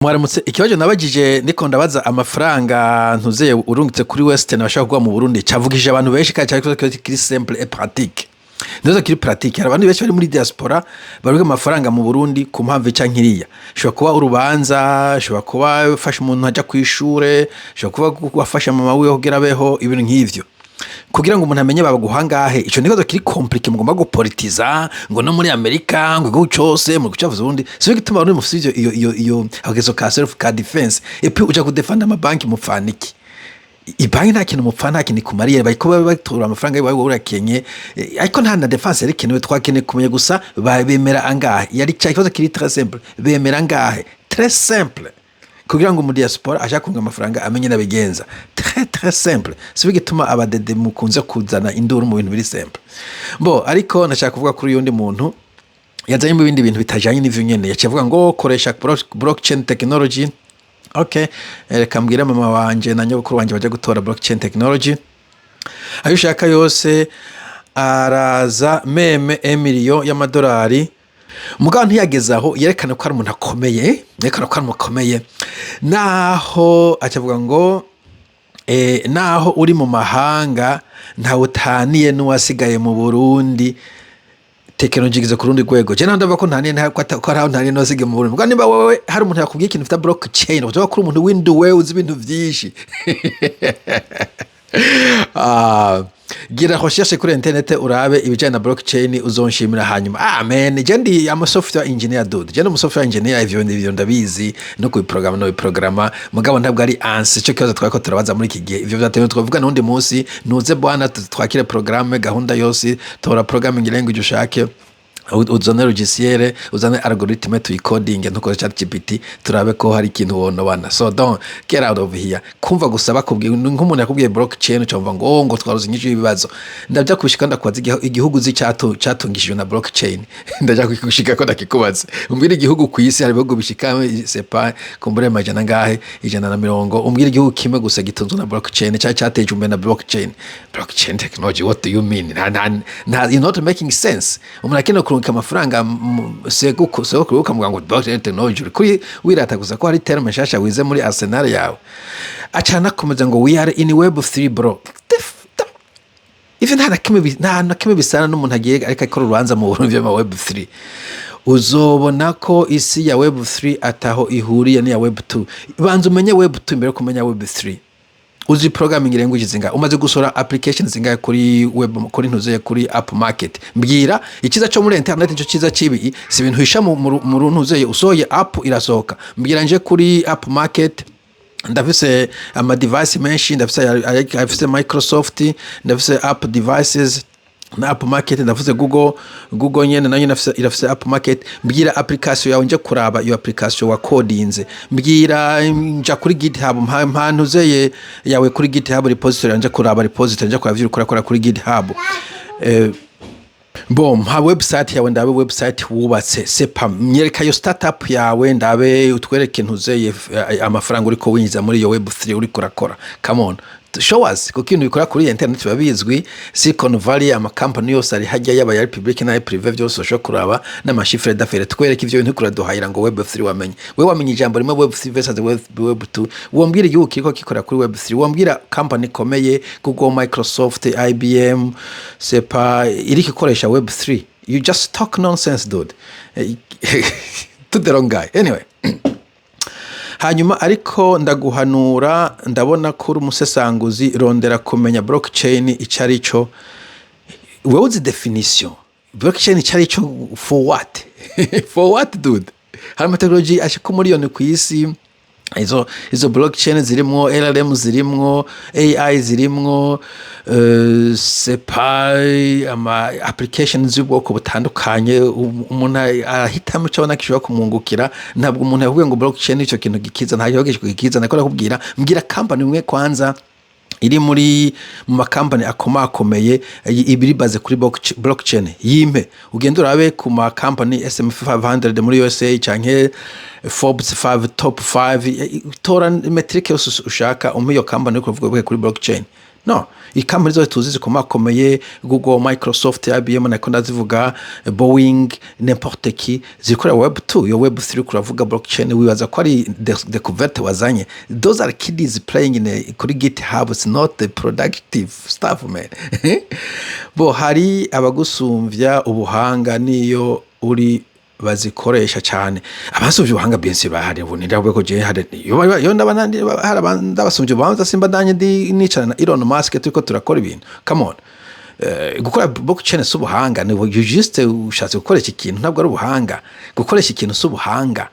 Mwaramutse ikibazo nabagije ndiko ndabaza amafaranga ntuzeye urungitse kuri Western bashaka kugwa mu Burundi cavugije abantu benshi kandi cyari kiri simple et pratique. Ndoza kiri pratique hari abantu benshi bari muri diaspora baruga amafaranga mu Burundi ku mpamvu cyangiriya. Shobora kuba urubanza, shobora kuba fasha umuntu aja kwishure, shobora kuba gufasha mama wiwe kugira beho ibintu nk'ivyo. Kugira ngo umuntu amenye babaguhangahe ico nikozo kiri compliqué mugomba gupolitiza ngo no muri Amerika ngo cyose mu gucavuza ubundi siwe gituma abantu mufite iyo agezo ka self ka defense et puis uja kudefenda ama banki mupfaniki ibanki nta kintu mupfa nta kintu kumariye bariko batura amafaranga yawe urakenye ariko nta na defense yerekenewe twakene kumenya gusa bemera angahe yari cyakibazo kiri très simple bemera angahe très simple kugira ngo mu diaspora aje kunga amafaranga amenye nabigenza très simple sibi gituma abadede mukunze kuzana induru mu bintu biri simple ariko nashaka kuvuga kuri yundi muntu yazanye mu bindi bintu bitajanye n'ivyo nyene yacivuga ngo koresha blockchain technology. Okay, reka mbwira mama wanje na nyokuru wanje baje gutora blockchain technology ayo shaka yose araza meme emillion y'amadolari mugabo ntiyagezaho yerekana ko ari umuntu akomeye naho acavuga ngo naho uri mu mahanga ntawe utaniye n'uwasigaye mu Burundi technology gize ku rundi rwego je ndava ko ntaniye ko ari aho ntaniye n'uwasigaye mu Burundi. Mugabo niba wewe hari umuntu yakubwiye ikintu ufite blockchain uvuga ko uri umuntu winduwe uzi ibintu vyinshi gira recherche kuri internet urabe ibijyana na blockchain uzonshimira hanyuma amen je ndi am software engineer dude je ndi software engineer ivyo ndabizi no kubiprograma mugabo ntabwo ari ansi cyo kibazo twako turabaza muri iki gihe ivyo byatewe twavuga n'undi munsi nuze bwana twakire programme gahunda yose tora programming language ushake uzane logiciel uzane algoritme to coding ntuko ChatGPT turabe ko hari ikintu wonobana so don't get out of here kumva gusaba kubwiye nk'umuntu yakubwiye blockchain cyumva ngo twaruzi nyije ibibazo ndabya kubishika ndakwaza igihugu cyatungishijwe na blockchain ndajya kushika ko ndakikubaza umbwira igihugu ku isi hari bihugu bishika sepa kumbure majana ngahe 150 umbwira igihugu kimwe gusa gitunzwe na blockchain cyateje umbe na blockchain technology what do you mean you're not making sense umuntu akino amafaranga seguko mugango ngo blockchain technology kuri wirata gusa ko hari terme shasha wize muri arsenal yawe acana komeza ngo we are in web 3 bro even nta kimwe bisana n'umuntu agiye ariko akora urubanza mu Burundi bya web 3 uzobona ko isi ya web 3 ataho ihuriye ni ya web 2 banza umenye web 2 mbere kumenya web 3 uzi programming language zinga umaze gusora applications zinga kuri web kuri ntuze kuri app market mbwira ikiza cyo muri internet cyo kiza kibi si ibintu hisha mu ntuze usoye app irasohoka mbwira nje kuri app market ndafise ama device menshi ndafise Microsoft ndafise app devices na app market ndavuze Google nyene nanyo irafise app market mbwira application yawe nje kuraba iyo application wa codinze mbwira nja kuri GitHub mpantu zeye yawe kuri GitHub repository nje kuraba repository nje kwa ukora kuri GitHub ha website yawe ndabe website wubatse sepa myereka yo startup yawe ndabe utwereke ntuzeye amafaranga uriko winjiza muri iyo web 3 uri kurakora come on show us ko kintu bikora kuri internet babizwi Silicon Valley ama company yose ari hajya yaba ya public na private byose usho kuraba n'amashifre d'affaires twereke ivyo bintu kuraduhayira ngo web 3 wamenye wamenye ijambo rimwe web 3 versus web 2 wombwira igihugu kiko kikora kuri web 3 wombwira company komeye Google Microsoft IBM sepa iri kikoresha web 3 you just talk nonsense dude to the wrong guy anyway hanyuma ariko ndaguhanura ndabona ko uri umusesanguzi rondera kumenya blockchain icari cyo wewe uzi definition blockchain icari cyo for what for what dude hari technology ashiko miliyoni ku isi izo blockchain zirimo LLM zirimo AI zirimo sepai ama applications z'ubwoko butandukanye umuntu ahitamo cyabona kishobora kumungukira ntabwo umuntu yavuga ngo blockchain icyo kintu gikiza nta yogeje gikiza nakora kubwira mbwira company imwe kwanza iri muri mu makampani akomakomeye ibiri baze kuri blockchain yime ugenda urabe ku makampani S&P 500 muri USA canke Forbes 5 top 5 tora metric yose ushaka umwe yo company ko kuvuga kuri blockchain no ikamari zose tuzi zikomakomeye Google, Microsoft, IBM nako ndazivuga, Boeing, n'importe qui zikorera web2. Yo web3 kuravuga blockchain wibaza ko ari découverte wazanye. Those are kids playing kuri GitHub. It's not the productive stuff, man. Bo hari abagusumvya ubuhanga niyo uri bazikoresha cyane. Abasuvye ubuhanga benshi bahari bunira bwo je hari yo ndabasumvye banza simba danye nicana na Elon Musk turiko turakora ibintu. Come on. Gukora blockchain subuhanga ni you just ushatse gukoresha ikintu ntabwo ari ubuhanga. Gukoresha ikintu subuhanga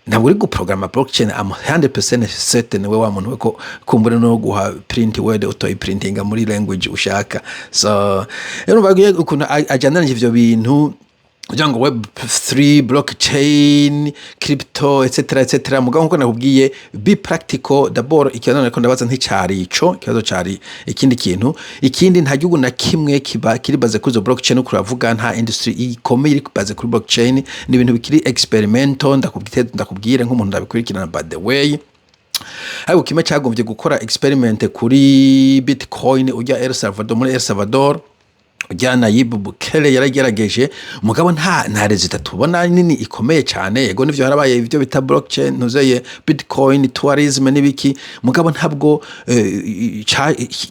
ntabwo uri guprograma blockchain. am 100% certain we wa muntu ko kumbura no guha print word auto printing muri language ushaka. So rero bagiye ukuntu ajana n'ivyo bintu kugira ngo web3, blockchain, crypto etc mugabo nko nakubwiye be practical. D'abord ikibazo nako ndabaza nticari ico ikibazo cari ikindi kintu. Ikindi nta gihugu na kimwe kiri baze kuri zo blockchain kuravuga nta industry ikomeye iri baze kuri blockchain. Ni ibintu bikiri experimental. Ndakubwire nk'umuntu ndabikurikirana by the way. Ariko kimwe cyagombye gukora experiment kuri Bitcoin ujya El Salvador, muri El Salvador ujyana Nayib Bukele yaragerageje mugabo nta resultat tubona nini ikomeye cyane. Yego nivyo harabaye ivyo bita blockchain ntuzeye Bitcoin tourism n'ibiki mugabo ntabwo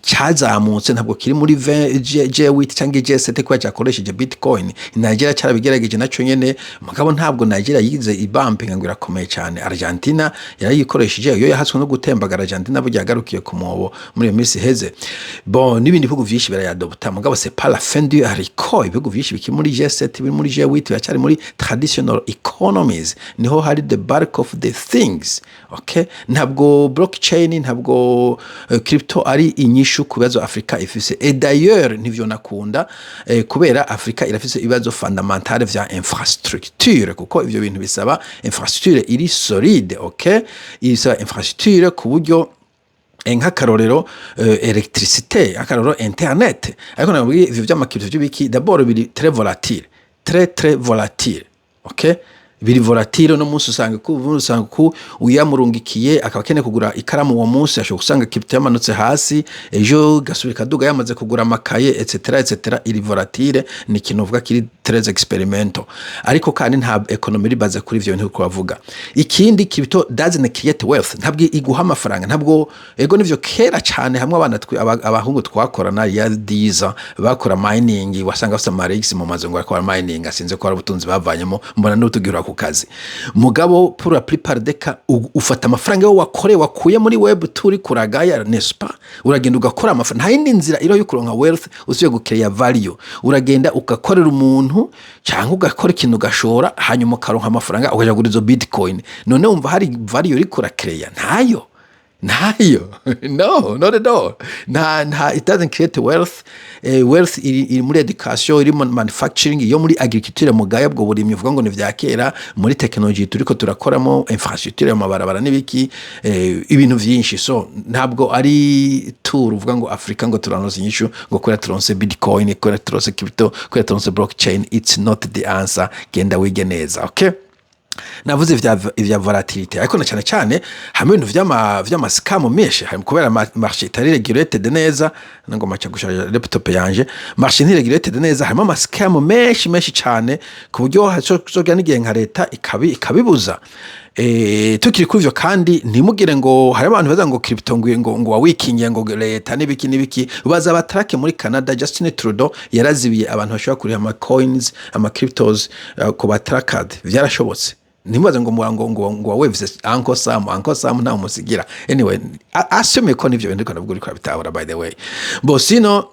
cyazamutse, ntabwo kiri muri G8 cyangwa G7 kwa cyakoresheje Bitcoin. Nigeria cyarabigerageje naco nyene mugabo ntabwo Nigeria yize ibumping ngo irakomeye cyane. Argentina yarayikoresheje yo yahatswe no gutembagara. Argentina bujyagarukiye ku mwobo muri minsi heze. Bon n'ibindi bihugu vyinshi barayadopta mugabo c'est pas la fin du haricot. Ibihugu vyinshi biki muri G7 biri muri G8 bacyari muri traditional economies, niho hari the bulk of the things. Okay, ntabwo blockchain ntabwo crypto ari inyishu kubazo Afrika ifise. Et d'ailleurs nivyo nakunda kubera Afrika irafise ibibazo fondamentale vya infrastructure kuko ivyo bintu bisaba infrastructure iri solide. Okay, isa infrastructure ku buryo nk'akarorero electricité, akarorero internet. Ariko nabwiye ivyo by'amakirito by'ibiki d'abord biri très volatile. Okay, biri volatile no munsi usanga ku uyamurungikiye akaba kene kugura ikaramu uwo munsi ashobora gusanga kirito yamanutse hasi ejo gasubika kaduga yamaze kugura amakaye etc. iri volatile ni kintu uvuga kiri très experimental. Ariko kandi nta economy baza kuri ivyo bintu kubavuga. Ikindi kirito doesn't create wealth, ntabwo iguha amafaranga. Ntabwo ego nivyo kera cyane hamwe abana abahungu twakorana ya diza bakora mining wasanga bafite amarix mu mazo ngo bakora mining asinze ko ari ubutunzi bavanyemo mbona n'utugira ku kazi mugabo pour la plupart des cas ufata amafaranga yo wakuye muri web2 uri kuragaya nespa uragenda ugakora amafaranga. Nta yindi nzira iro yo kuronka wealth usiye gukeya value. Uragenda ugakorera umuntu cyangwa ugakora ikintu gashora hanyuma ukaronka amafaranga ukaja gura izo Bitcoin. None umva hari value uri kurakreya ntayo no not at all. It doesn't create wealth. Wealth iri muri education, iri muri manufacturing, yo muri agriculture mugaya bwo burimye uvuga ngo ni vya kera. Muri technology turiko turakoramo infrastructure y'amabarabara n'ibiki ibintu vyinshi. So ntabwo ari tour uvuga ngo Africa ngo turanose inyishu ngo kora turonse Bitcoin, kora turonse crypto, kora turonse blockchain. It's not the answer. Genda wige neza. Okay, navuze ivya volatility ariko na cyane hamwe ibintu vy'ama scam menshi hari kubera marché itari regulated neza. Ngo macha gushaje laptop yanje marché ntiri regulated neza harimo ama scam menshi cyane ku buryo hazoga n'igihe nka leta ikabibuza. Tukiri kuvyo kandi ntimugire ngo hari abantu baza ngo crypto ngo wawikinye ngo leta n'ibiki baza batrake muri Canada. Justin Trudeau yarazibiye abantu bashobora kuri ama coins ama cryptos ku batracked vyarashobotse. Nimubaze ngo waves Uncle Sam nta umusigira. Anyway, assume ko nivyo ndiko navuga uri kwabitahura by the way. Bosino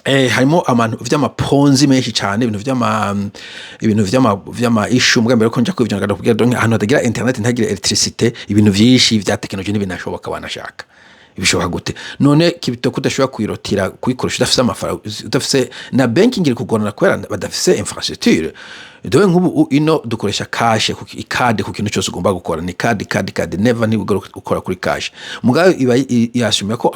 harimo abantu vy'amaponzi menshi cyane ibintu vy'ama issue mbwa mbere ko nja kwivyo ngada donc ahantu hatagira internet ntagira electricité ibintu vyinshi vya technology n'ibinashoboka banashaka. Ibishoboka gute none kibito kudashobora kwirotira kuyikoresha udafise amafaranga udafise na banking iri kugorana kwera badafise infrastructure. Dowe nk'ubu ino dukoresha cash ku ikade ku kintu cyose ugomba gukora ni card never ni gukora kuri cash. Mugayo iba yashimye ko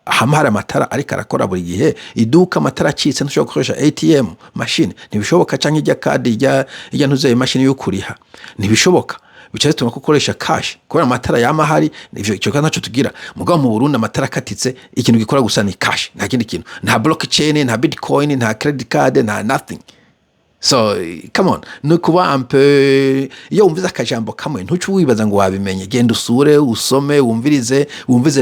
hamara amatara ariko arakora buri gihe iduka amatara acitse ntushobora gukoresha ATM machine ntibishoboka canke ijya card ijya ntuzeye machine yo kuriha ntibishoboka. bica bituma ko ukoresha cash kubera amatara yama hari ivyo cyo kandi naco tugira mugabo mu Burundi amatara akatitse ikintu gikora gusa ni cash nta kindi kintu nta blockchain nta bitcoin nta credit card nta nothing. So come on no kuba un peu iyo umviza akajambo kamwe ntucu wibaza ngo wabimenye genda usure usome wumvirize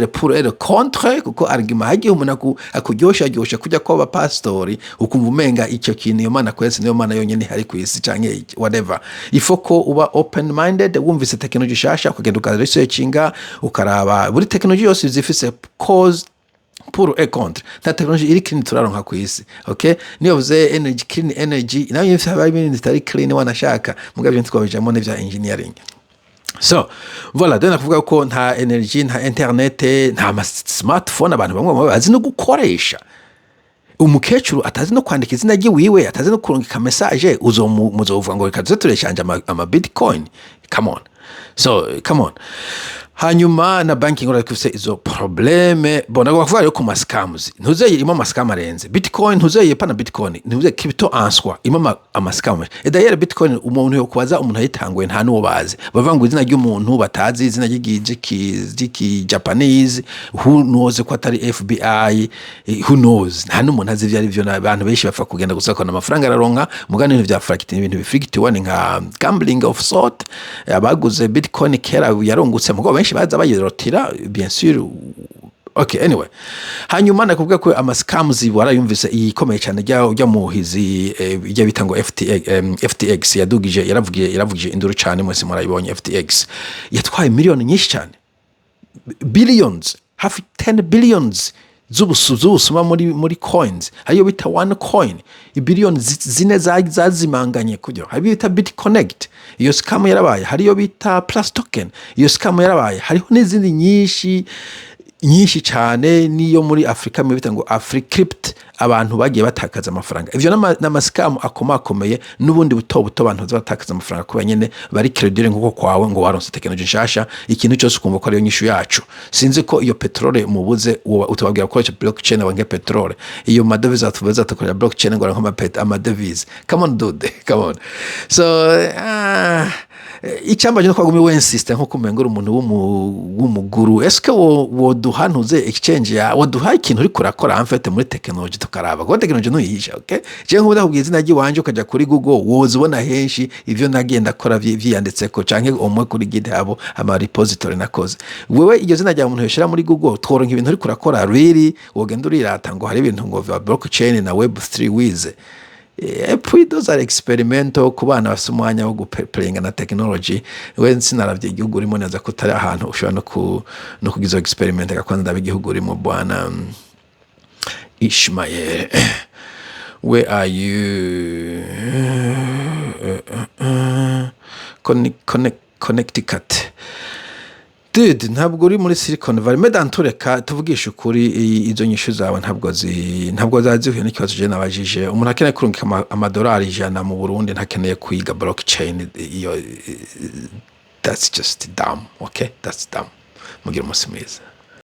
le pour et le contre kuko argument hagiye umuntu akuryosha kujya ko ba pastori ukumva umenga icyo kintu iyo mana kwese niyo mana yonyene hari ku isi canke whatever ifo ko uba open minded wumvise technology shasha ukagenda ukaresearchinga ukaraba buri technology yose zifise cause pour et contre ta technology iri clean turaronka ku isi okay niyo vuze energy clean energy nayo yifite ibintu bitari clean wanashaka mugabo ibintu twabijamo n'ivya engineering. So voilà donc nakuvuga ko nta energy nta internet nta smartphone abantu bamwe bazi no gukoresha umukecuru atazi no kwandika izina ryiwiwe atazi no kurungika message muzovuga ngo reka tureshanje ama bitcoin come on so come on. Hanyuma na banking urakufise izo probleme bona kuvuga rero ku mascams ntuzeye irimo amascam arenze bitcoin ntuzeye pana bitcoin ntuzeye crypto answa irimo amascam d'ailleurs bitcoin umuntu yo kubaza umuntu ayitanguye nta nuwo bazi bavuga ngo izina ry'umuntu batazi izina ry'iki Japanese who knows ko atari FBI who knows nta n'umuntu azi vyari byo abantu benshi bapfa kugenda gusakona amafaranga araronka mugane ibintu bya fractal ibintu bifrictiwe nka gambling of sort abaguze bitcoin kera yarongutse mugabo benshi baza bayirotira bien sûr. Okay anyway hanyuma nakubwira ko amascams warayumvise ikomeye cyane rya muhizi ijya bitango FTX yadugije yaravugije induru cyane mwese murayibonye FTX yatwaye miliyoni nyinshi cyane billions hafi 10 billions z'ubusuma muri coins hariyo bita one coin ibillion zine zazimanganye kujyo hariyo bita BitConnect iyo scam yarabaye hariyo bita Plus Token iyo scam yarabaye hariho n'izindi nyinshi cyane niyo muri Afrika mu bita ngo AfriCrypt abantu bagiye batakaza amafaranga ivyo n'amascam akomakomeye n'ubundi buto abantu batakaza amafaranga kuba nyene bari credit nkuko kwawe ngo waronse technology nshasha ikintu cyose ukumva ko ariyo nyishu yacu sinzi ko iyo petrole mubuze utababwira ko blockchain abange petrole iyo madevize atubaza atakorera blockchain ngo aranka amadevize come on dude come on so icyambaje no kwagumi we insiste nko kumengura umuntu w'umuguru eske wo duhanuze exchange ya wo duha ikintu uri kurakora en fait muri technology tukaraba ko technology nuyisha okay je nkubuda kubwiza izina wanje ukaja kuri Google woza ubona henshi ivyo nagenda kora vyanditse ko canke omwe kuri GitHub ama repository nakoze wewe iryo zina rya umuntu yoshira muri Google tworonka ibintu uri kurakora really wogenda urirata ngo hari ibintu ngo blockchain na web3 wize puis those are experimental ku bana basumwanya wo guplayinga na technology we sinaravye igihugu urimo neza ko tari ahantu ushobora no kugiza experiment gakwanza bigihugu urimo bwana Ishmael where are you Connecticut dude ntabwo uri muri Silicon Valley medantureka tuvugisha ukuri izo nyishu zawe ntabwo zazihuye n'ikibazo je nabajije umuntu akeneye kurungika amadolari 100 mu Burundi ntakeneye kwiga blockchain iyo that's just dumb okay that's dumb mugira umunsi mwiza.